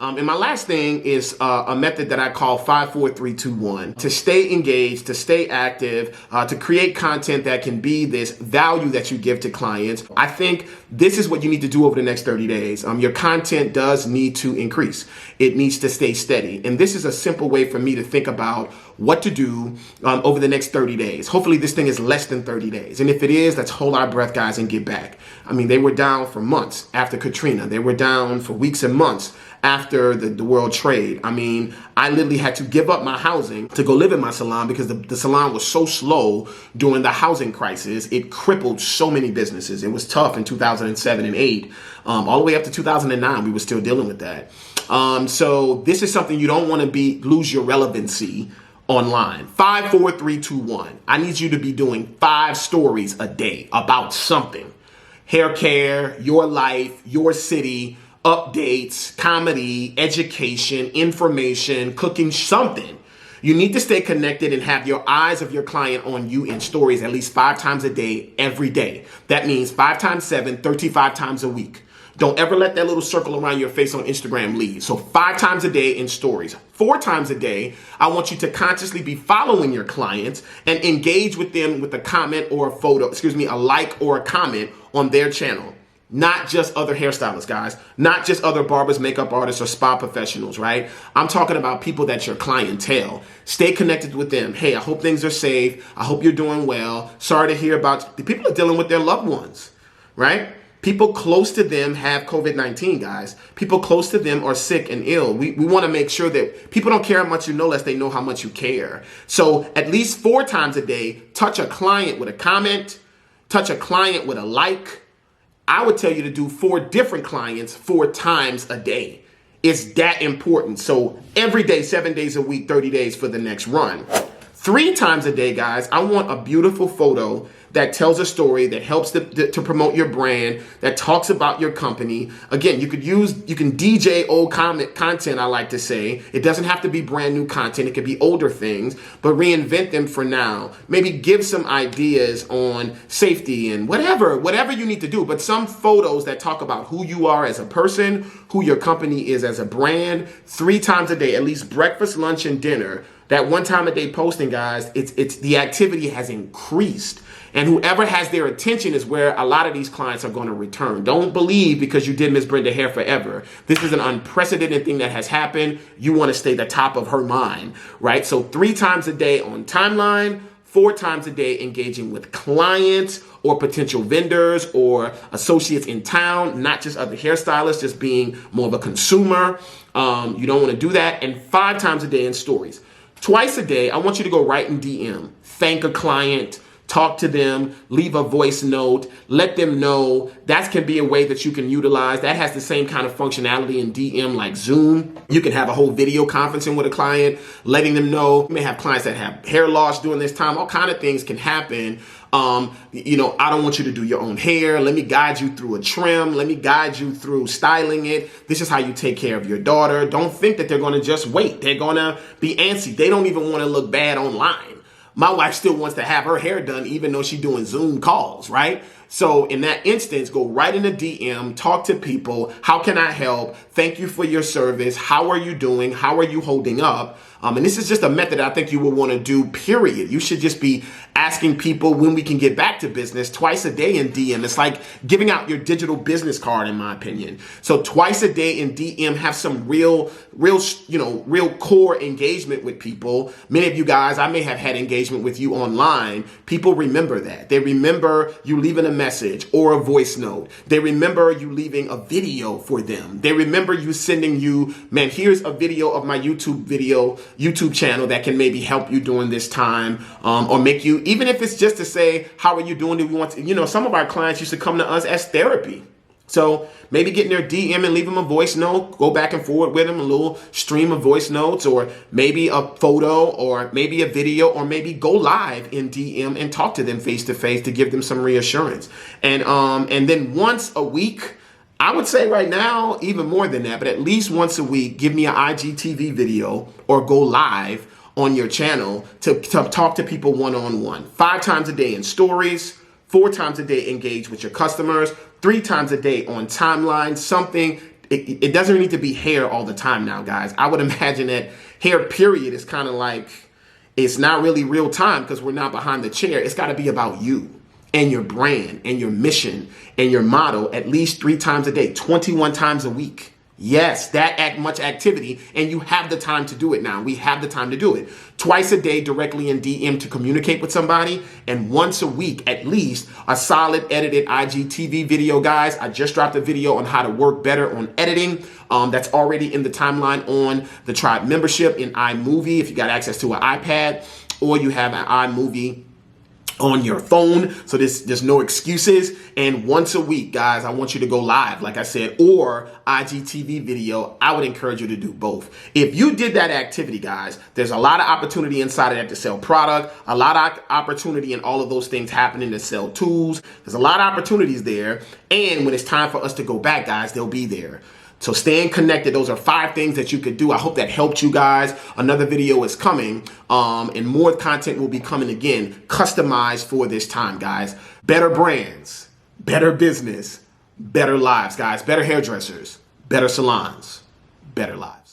And my last thing is a method that I call 5, 4, 3, 2, 1. To stay engaged, to stay active, to create content that can be this value that you give to clients. I think this is what you need to do over the next 30 days. Your content does need to increase. It needs to stay steady. And this is a simple way for me to think about what to do over the next 30 days. Hopefully this thing is less than 30 days. And if it is, let's hold our breath, guys, and get back. I mean, they were down for months after Katrina. They were down for weeks and months after the world trade. I mean, I literally had to give up my housing to go live in my salon because the salon was so slow during the housing crisis. It crippled so many businesses. It was tough in 2007 and 8. All the way up to 2009, we were still dealing with that. So this is something you don't want to lose your relevancy online. 5, 4, 3, 2, 1. I need you to be doing 5 stories a day about something. Hair care, your life, your city, updates, comedy, education, information, cooking, something. You need to stay connected and have your eyes of your client on you in stories at least 5 times a day, every day. That means 5 times 7, 35 times a week. Don't ever let that little circle around your face on Instagram leave. So 5 times a day in stories. 4 times a day, I want you to consciously be following your clients and engage with them with a comment or a photo, a like or a comment on their channel. Not just other hairstylists, guys. Not just other barbers, makeup artists, or spa professionals, right? I'm talking about people that's your clientele. Stay connected with them. Hey, I hope things are safe. I hope you're doing well. Sorry to hear about the people are dealing with their loved ones, right? People close to them have COVID-19, guys. People close to them are sick and ill. We want to make sure that people don't care how much you know unless they know how much you care. So at least 4 times a day, touch a client with a comment, touch a client with a like. I would tell you to do 4 different clients 4 times a day. It's that important. So every day, 7 days a week, 30 days for the next run. 3 times a day, guys, I want a beautiful photo that tells a story, that helps to promote your brand, that talks about your company. Again, you can DJ old content, I like to say. It doesn't have to be brand new content. It could be older things, but reinvent them for now. Maybe give some ideas on safety and whatever you need to do, but some photos that talk about who you are as a person, who your company is as a brand. 3 times a day, at least breakfast, lunch, and dinner. That 1 time a day posting, guys, it's the activity has increased. And whoever has their attention is where a lot of these clients are going to return. Don't believe because you did Miss Brenda hair forever. This is an unprecedented thing that has happened. You want to stay the top of her mind, right? So 3 times a day on timeline, 4 times a day engaging with clients or potential vendors or associates in town, not just other hairstylists, just being more of a consumer. You don't want to do that. And 5 times a day in stories. Twice a day, I want you to go right in DM, thank a client, talk to them, leave a voice note, let them know. That can be a way that you can utilize. That has the same kind of functionality in DM like Zoom. You can have a whole video conferencing with a client, letting them know. You may have clients that have hair loss during this time. All kind of things can happen. I don't want you to do your own hair. Let me guide you through a trim. Let me guide you through styling it. This is how you take care of your daughter. Don't think that they're going to just wait. They're going to be antsy. They don't even want to look bad online. My wife still wants to have her hair done even though she's doing Zoom calls, right? So in that instance, go right in the DM, talk to people. How can I help? Thank you for your service. How are you doing? How are you holding up? And this is just a method I think you will want to do, period. You should just be asking people when we can get back to business twice a day in DM. It's like giving out your digital business card, in my opinion. So twice a day in DM, have some real core engagement with people. Many of you guys, I may have had engagement with you online. People remember that. They remember you leaving a message or a voice note. They remember you leaving a video for them. They remember you sending you, man, here's a video of my YouTube channel that can maybe help you during this time, or make you, even if it's just to say, how are you doing? Do we want to, some of our clients used to come to us as therapy. So maybe get in their DM and leave them a voice note, go back and forward with them, a little stream of voice notes, or maybe a photo, or maybe a video, or maybe go live in DM and talk to them face to face to give them some reassurance. And then once a week, I would say right now, even more than that, but at least once a week, give me an IGTV video or go live on your channel to talk to people one-on-one. 5 times a day in stories, 4 times a day engage with your customers, 3 times a day on timeline, something it doesn't need to be hair all the time now, guys. I would imagine that hair period is kind of like, it's not really real time because we're not behind the chair. It's got to be about you and your brand and your mission and your motto at least 3 times a day, 21 times a week. Yes, that much activity, and you have the time to do it now. We have the time to do it. Twice a day directly in DM to communicate with somebody, and once a week at least a solid edited IGTV video, guys. I just dropped a video on how to work better on editing. That's already in the timeline on the Tribe membership in iMovie if you got access to an iPad or you have an iMovie on your phone. So there's no excuses. And once a week, guys, I want you to go live, like I said, or IGTV video. I would encourage you to do both. If you did that activity, guys, there's a lot of opportunity inside of that to sell product, a lot of opportunity in all of those things happening to sell tools. There's a lot of opportunities there. And when it's time for us to go back, guys, they'll be there. So staying connected, those are 5 things that you could do. I hope that helped you guys. Another video is coming, and more content will be coming again, customized for this time, guys. Better brands, better business, better lives, guys. Better hairdressers, better salons, better lives.